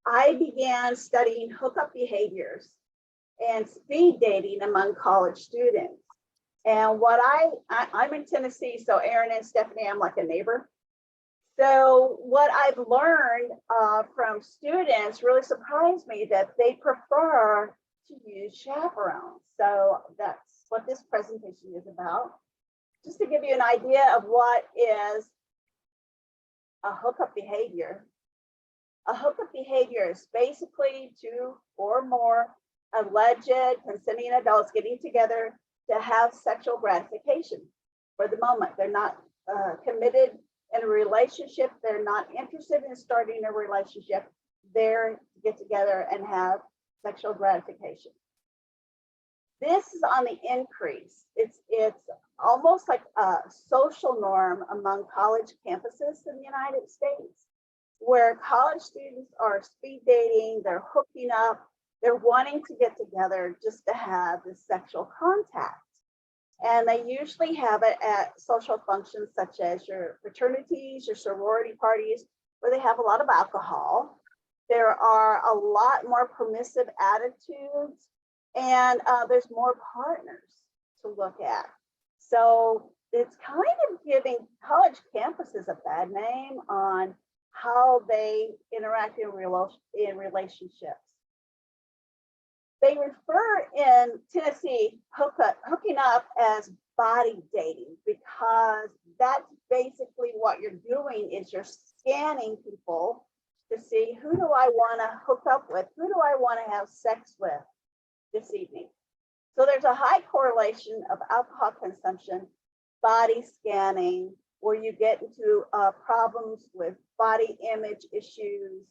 I began studying hookup behaviors and speed dating among college students. And what I'm in Tennessee, so Aaron and Stephanie, I'm like a neighbor. So what I've learned from students really surprised me that they prefer to use chaperones. So that's what this presentation is about. Just to give you an idea of what is a hookup behavior. A hookup behavior is basically two or more alleged consenting adults getting together to have sexual gratification for the moment. They're not committed in a relationship. They're not interested in starting a relationship. They're to get together and have sexual gratification. This is on the increase. It's almost like a social norm among college campuses in the United States, where college students are speed dating, they're hooking up, they're wanting to get together just to have this sexual contact. And they usually have it at social functions such as your fraternities, your sorority parties, where they have a lot of alcohol. There are a lot more permissive attitudes, and there's more partners to look at. So it's kind of giving college campuses a bad name on how they interact in relationships. They refer in Tennessee hooking up as body dating, because that's basically what you're doing is you're scanning people to see, who do I want to hook up with? Who do I want to have sex with this evening? So there's a high correlation of alcohol consumption, body scanning, where you get into problems with body image issues,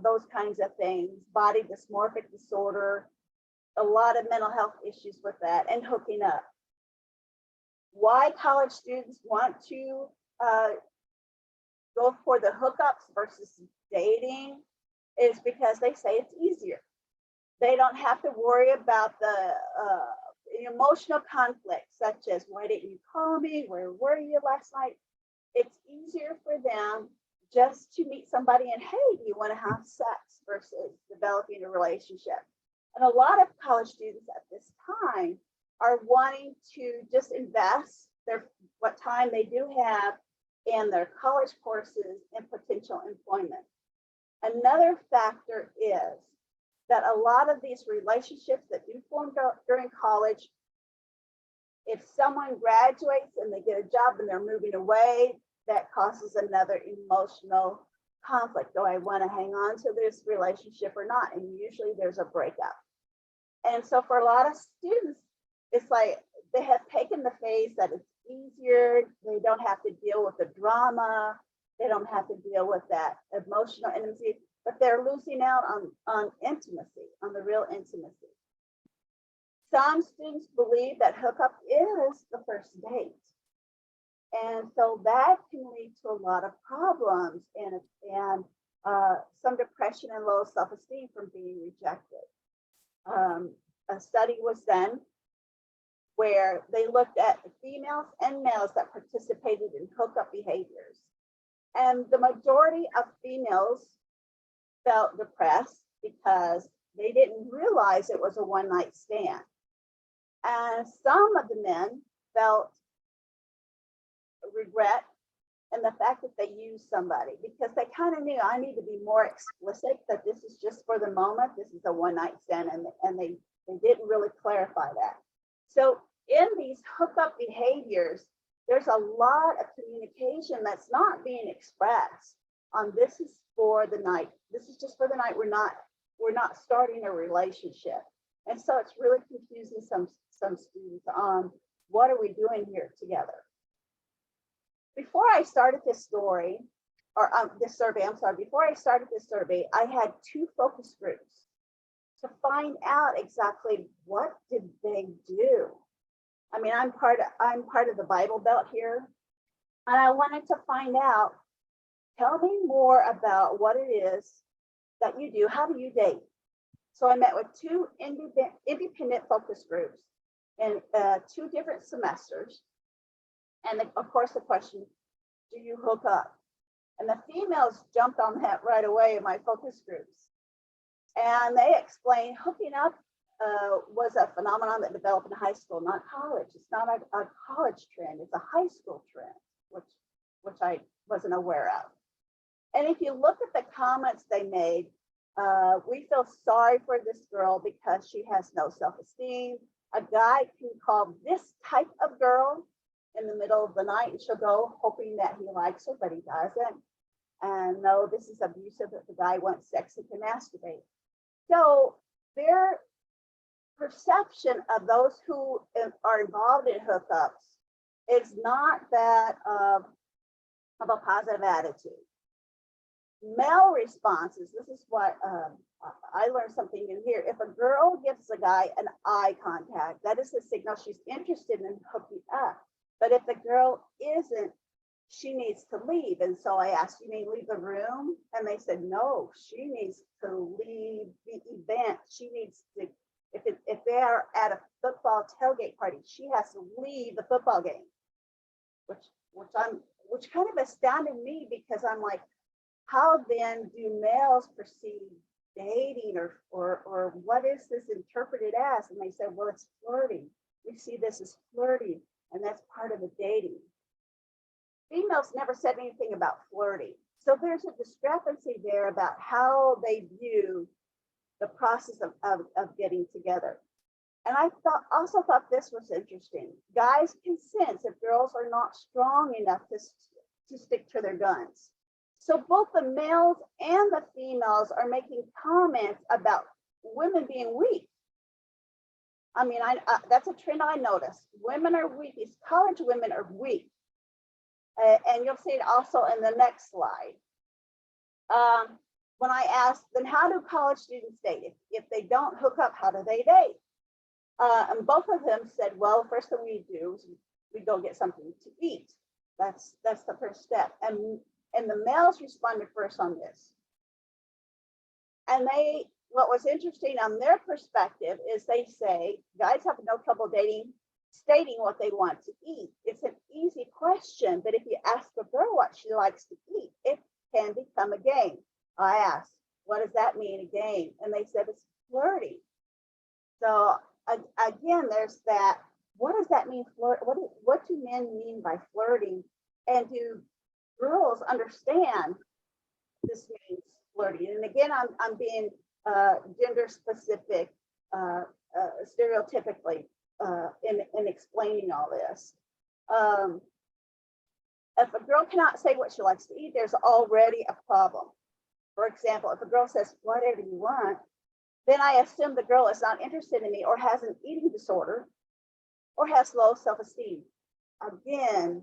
those kinds of things, body dysmorphic disorder, a lot of mental health issues with that, and hooking up. Why college students want to go for the hookups versus dating is because they say it's easier. They don't have to worry about the emotional conflict, such as, why didn't you call me? Where were you last night? It's easier for them just to meet somebody and, hey, do you want to have sex, versus developing a relationship. And a lot of college students at this time are wanting to just invest what time they do have in their college courses and potential employment. Another factor is that a lot of these relationships that do form during college, if someone graduates and they get a job and they're moving away, that causes another emotional conflict. Do I want to hang on to this relationship or not? And usually there's a breakup. And so for a lot of students, it's like they have taken the phase that it's easier. They don't have to deal with the drama. They don't have to deal with that emotional intimacy, but they're losing out on intimacy, on the real intimacy. Some students believe that hookup is the first date. And so that can lead to a lot of problems and some depression and low self-esteem from being rejected. A study was done where they looked at females and males that participated in hookup behaviors. And the majority of females felt depressed because they didn't realize it was a one-night stand. And some of the men felt regret and the fact that they used somebody, because they kind of knew, I need to be more explicit that this is just for the moment, this is a one-night stand, and they didn't really clarify that. So in these hookup behaviors, there's a lot of communication that's not being expressed on, this is for the night, this is just for the night, we're not starting a relationship. And so it's really confusing some students on, what are we doing here together? Before I started this story, or this survey, before I started this survey, I had 2 focus groups to find out exactly what did they do. I mean, I'm part of the Bible Belt here, and I wanted to find out, tell me more about what it is that you do. How do you date? So I met with 2 independent focus groups in 2 different semesters. And of course, the question, do you hook up? And the females jumped on that right away in my focus groups. And they explained hooking up was a phenomenon that developed in high school, not college. It's not a college trend, it's a high school trend, which I wasn't aware of. And if you look at the comments they made, we feel sorry for this girl because she has no self-esteem. A guy can call this type of girl in the middle of the night and she'll go hoping that he likes her, but he doesn't. And no, this is abusive if the guy wants sex, he can masturbate. So their perception of those who are involved in hookups is not that of a positive attitude. Male responses, this is what I learned something in here. If a girl gives a guy an eye contact, that is a signal she's interested in hooking up. But if the girl isn't, she needs to leave. And so I asked, you mean leave the room? And they said, no, she needs to leave the event. She needs to, if they are at a football tailgate party, she has to leave the football game, which kind of astounded me because I'm like, how then do males perceive dating or what is this interpreted as? And they said, well, it's flirting. We see this as flirting, and that's part of the dating. Females never said anything about flirting. So there's a discrepancy there about how they view the process of getting together. And I also thought this was interesting. Guys can sense if girls are not strong enough to stick to their guns. So both the males and the females are making comments about women being weak. I mean, that's a trend I noticed. Women are weak. These college women are weak. And you'll see it also in the next slide. When I asked, then how do college students date? If they don't hook up, how do they date? And both of them said, well, first thing we do is we go get something to eat. That's the first step. And the males responded first on this. And what was interesting on their perspective is they say, guys have no trouble stating what they want to eat. It's an easy question, but if you ask a girl what she likes to eat, it can become a game. I asked, what does that mean, a game? And they said it's flirting. So again, there's that, what does that mean, flirt? What do men mean by flirting? And do girls understand this means flirting? And again, I'm being gender specific, stereotypically in explaining all this. If a girl cannot say what she likes to eat, there's already a problem. For example, if a girl says whatever you want, then I assume the girl is not interested in me or has an eating disorder or has low self-esteem. Again,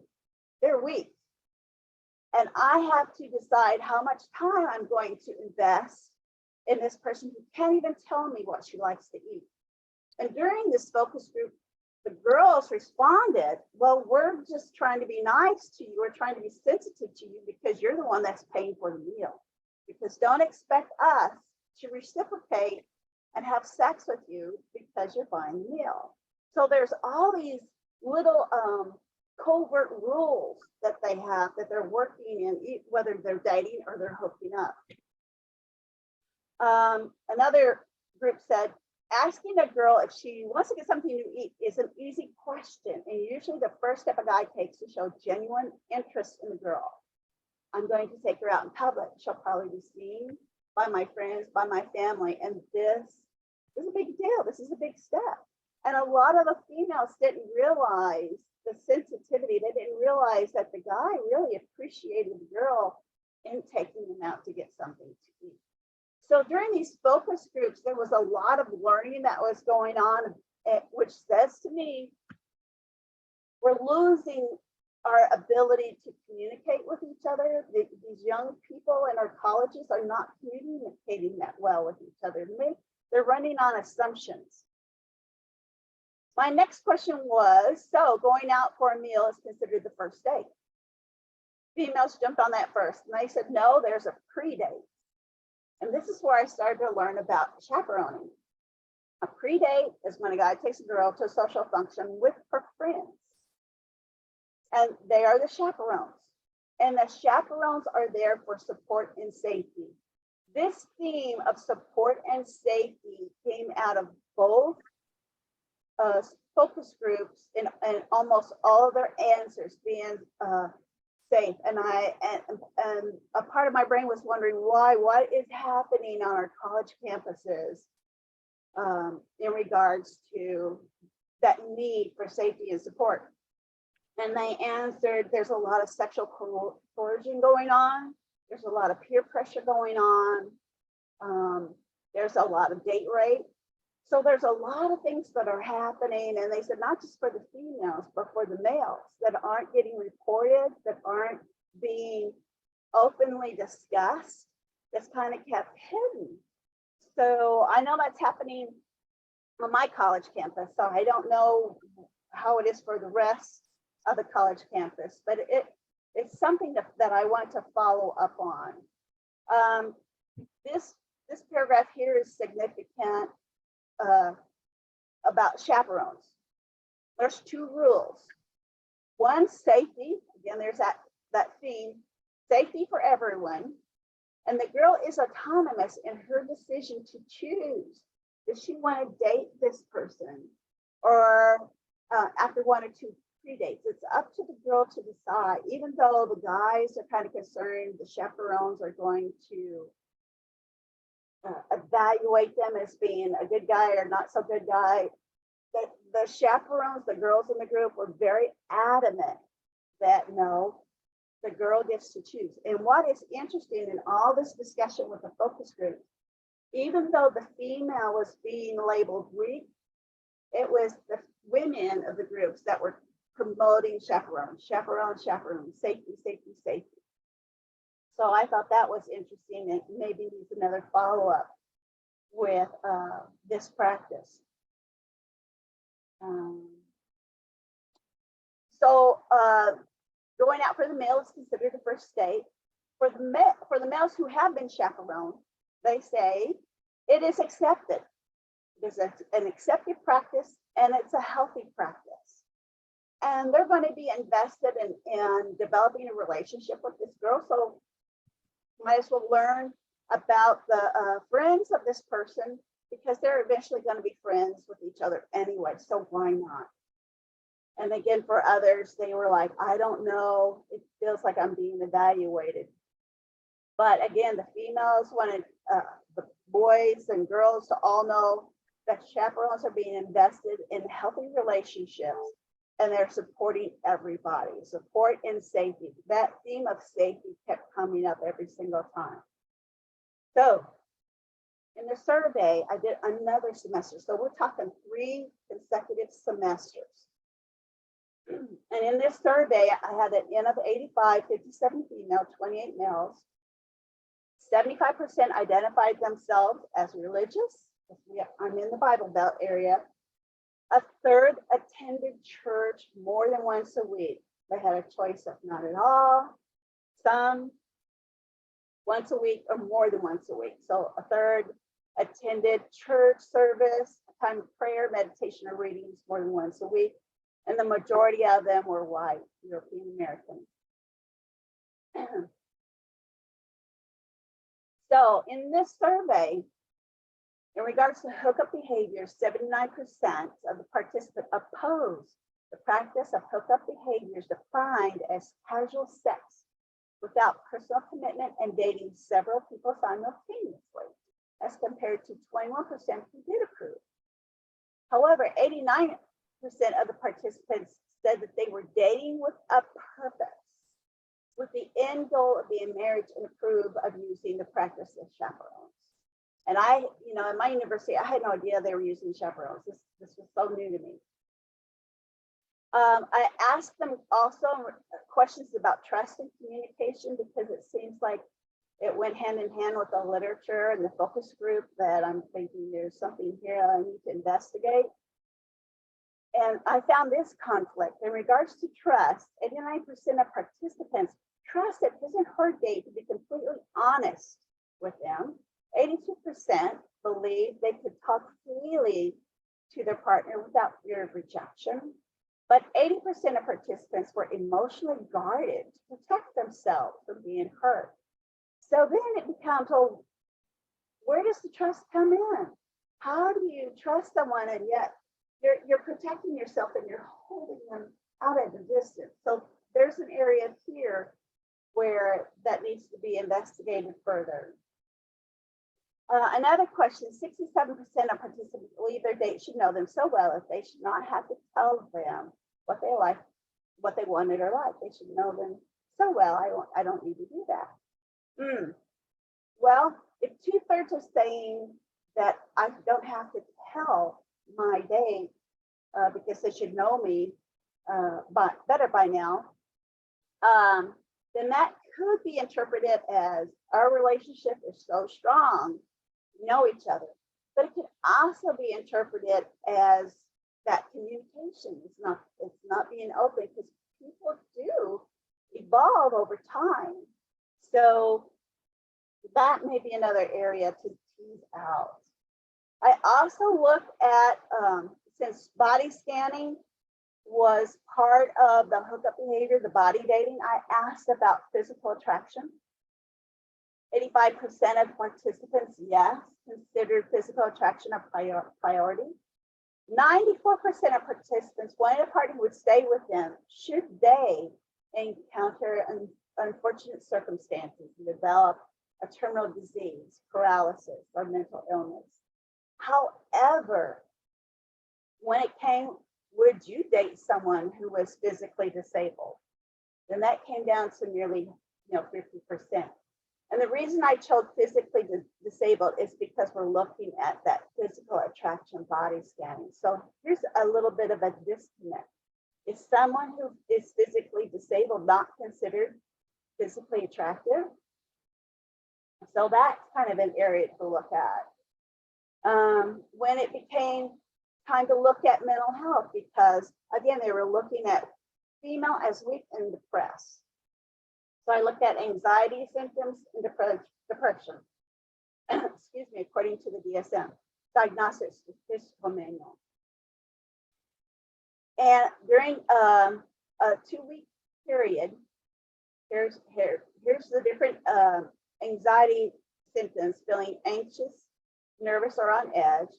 they're weak. And I have to decide how much time I'm going to invest in this person who can't even tell me what she likes to eat. And during this focus group, the girls responded, well, we're just trying to be nice to you. We're trying to be sensitive to you because you're the one that's paying for the meal. Because don't expect us to reciprocate and have sex with you because you're buying the meal. So there's all these little covert rules that they have that they're working in, whether they're dating or they're hooking up. Another group said, asking a girl if she wants to get something to eat is an easy question. And usually the first step a guy takes to show genuine interest in the girl. I'm going to take her out in public. She'll probably be seen by my friends, by my family. And this is a big deal. This is a big step. And a lot of the females didn't realize the sensitivity. They didn't realize that the guy really appreciated the girl in taking them out to get something to eat. So during these focus groups, there was a lot of learning that was going on, which says to me, we're losing our ability to communicate with each other. These young people in our colleges are not communicating that well with each other. They're running on assumptions. My next question was, so going out for a meal is considered the first date? Females jumped on that first, and they said, no, there's a pre-date. And this is where I started to learn about chaperoning. A pre-date is when a guy takes a girl to a social function with her friends. And they are the chaperones. And the chaperones are there for support and safety. This theme of support and safety came out of both focus groups and almost all of their answers being safe. And a part of my brain was wondering why, what is happening on our college campuses in regards to that need for safety and support. And they answered, there's a lot of sexual coercion going on. There's a lot of peer pressure going on. There's a lot of date rape. So there's a lot of things that are happening. And they said, not just for the females, but for the males that aren't getting reported, that aren't being openly discussed, that's kind of kept hidden. So I know that's happening on my college campus. So I don't know how it is for the rest of the college campus, but it's something that I want to follow up on. This paragraph here is significant about chaperones. There's two rules. One, safety. Again, there's that theme, safety for everyone. And the girl is autonomous in her decision to choose. Does she want to date this person? Or after one or two predates, it's up to the girl to decide. Even though the guys are kind of concerned, the chaperones are going to evaluate them as being a good guy or not so good guy. The chaperones, the girls in the group, were very adamant that no, the girl gets to choose. And what is interesting in all this discussion with the focus group, even though the female was being labeled weak, it was the women of the groups that were promoting chaperone, safety, safety, safety. So I thought that was interesting and maybe needs another follow-up with this practice. Going out for the male is considered the first state. For the males who have been chaperoned, they say it is accepted. There's an accepted practice and it's a healthy practice. And they're going to be invested in developing a relationship with this girl. So might as well learn about the friends of this person because they're eventually going to be friends with each other anyway. So why not? And again, for others, they were like, I don't know. It feels like I'm being evaluated. But again, the females wanted the boys and girls to all know that chaperones are being invested in healthy relationships and they're supporting everybody. Support and safety. That theme of safety kept coming up every single time. So in the survey, I did another semester. So we're talking 3 consecutive semesters. And in this survey, I had an N of 85, 57 female, 28 males. 75% identified themselves as religious. I'm in the Bible Belt area. A third attended church more than once a week. They had a choice of not at all, some, once a week, or more than once a week. So a third attended church service, a time of prayer, meditation, or readings more than once a week. And the majority of them were white, European Americans. So in this survey, in regards to hookup behavior, 79% of the participants opposed the practice of hookup behaviors defined as casual sex without personal commitment and dating several people simultaneously, as compared to 21% who did approve. However, 89% of the participants said that they were dating with a purpose, with the end goal of being married and approve of using the practice of chaperones. And in my university, I had no idea they were using chaperones. This was so new to me. I asked them also questions about trust and communication because it seems like it went hand in hand with the literature and the focus group that I'm thinking there's something here I need to investigate. And I found this conflict. In regards to trust, 89% of participants trusted his and her date to be completely honest with them. 82% believed they could talk freely to their partner without fear of rejection. But 80% of participants were emotionally guarded to protect themselves from being hurt. So then it becomes, oh, where does the trust come in? How do you trust someone and yet you're protecting yourself and you're holding them out at a distance? So there's an area here where that needs to be investigated further. Another question, 67% of participants believe their date should know them so well that they should not have to tell them what they like, what they wanted or like. They should know them so well, I don't need to do that. Well, if 2/3 are saying that I don't have to tell my date because they should know me better by now, then that could be interpreted as our relationship is so strong, we know each other. But it could also be interpreted as that communication is not being open, because people do evolve over time. So that may be another area to tease out. I also looked at, since body scanning was part of the hookup behavior, the body dating, I asked about physical attraction. 85% of participants, yes, considered physical attraction a priority. 94% of participants wanted a partner would stay with them should they encounter unfortunate circumstances and develop a terminal disease, paralysis, or mental illness. However, when it came, would you date someone who was physically disabled? Then that came down to nearly 50%. And the reason I chose physically disabled is because we're looking at that physical attraction body scanning. So here's a little bit of a disconnect. Is someone who is physically disabled not considered physically attractive? So that's kind of an area to look at. When it became time to look at mental health, because again, they were looking at female as weak and depressed. So I looked at anxiety symptoms and depression, excuse me, according to the DSM, Diagnostic Statistical Manual. And during a 2-week period, here's the different anxiety symptoms: feeling anxious, nervous, or on edge,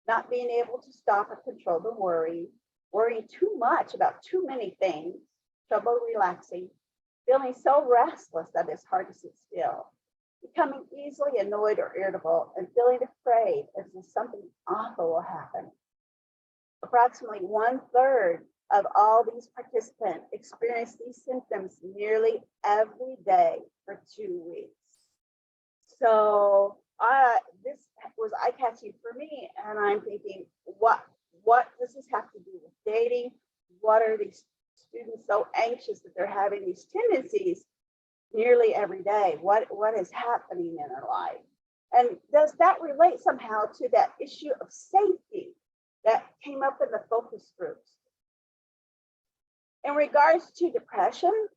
not being able to stop or control the worry, worrying too much about too many things, trouble relaxing, feeling so restless that it's hard to sit still, becoming easily annoyed or irritable, and feeling afraid as if something awful will happen. Approximately 1/3 of all these participants experienced these symptoms nearly every day for 2 weeks. So this was eye-catching for me, and I'm thinking, what does this have to do with dating? What are these students so anxious that they're having these tendencies nearly every day? What is happening in their life? And does that relate somehow to that issue of safety that came up in the focus groups? In regards to depression,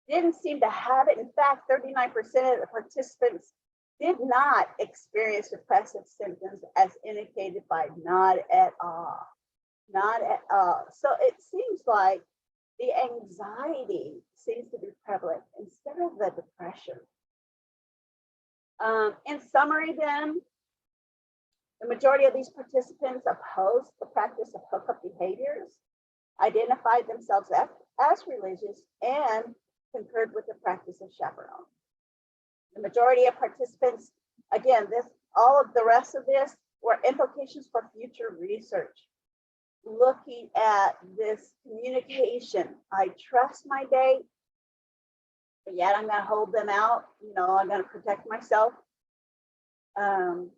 didn't seem to have it. In fact, 39% of the participants did not experience depressive symptoms as indicated by not at all. Not at all. So it seems like the anxiety seems to be prevalent instead of the depression. In summary then, the majority of these participants opposed the practice of hookup behaviors, identified themselves as religious, and concurred with the practice of chaperone. The majority of participants, again, all of the rest of this were implications for future research. Looking at this communication, I trust my date, but yet I'm going to hold them out. I'm going to protect myself. 2/3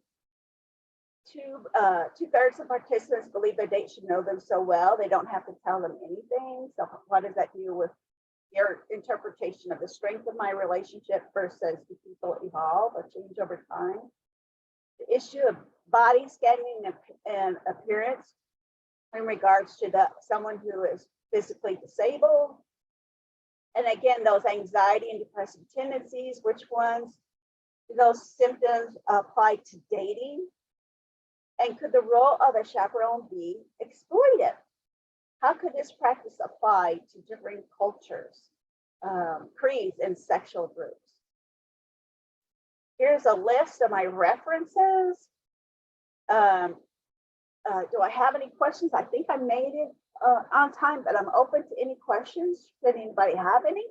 of participants believe their date should know them so well they don't have to tell them anything. So what does that do with your interpretation of the strength of my relationship versus do people evolve or change over time? The issue of body scanning and appearance in regards to someone who is physically disabled. And again, those anxiety and depressive tendencies, which ones do those symptoms apply to dating? And could the role of a chaperone be exploited? How could this practice apply to different cultures, creeds, and sexual groups? Here's a list of my references. Do I have any questions? I think I made it on time, but I'm open to any questions. Does anybody have any?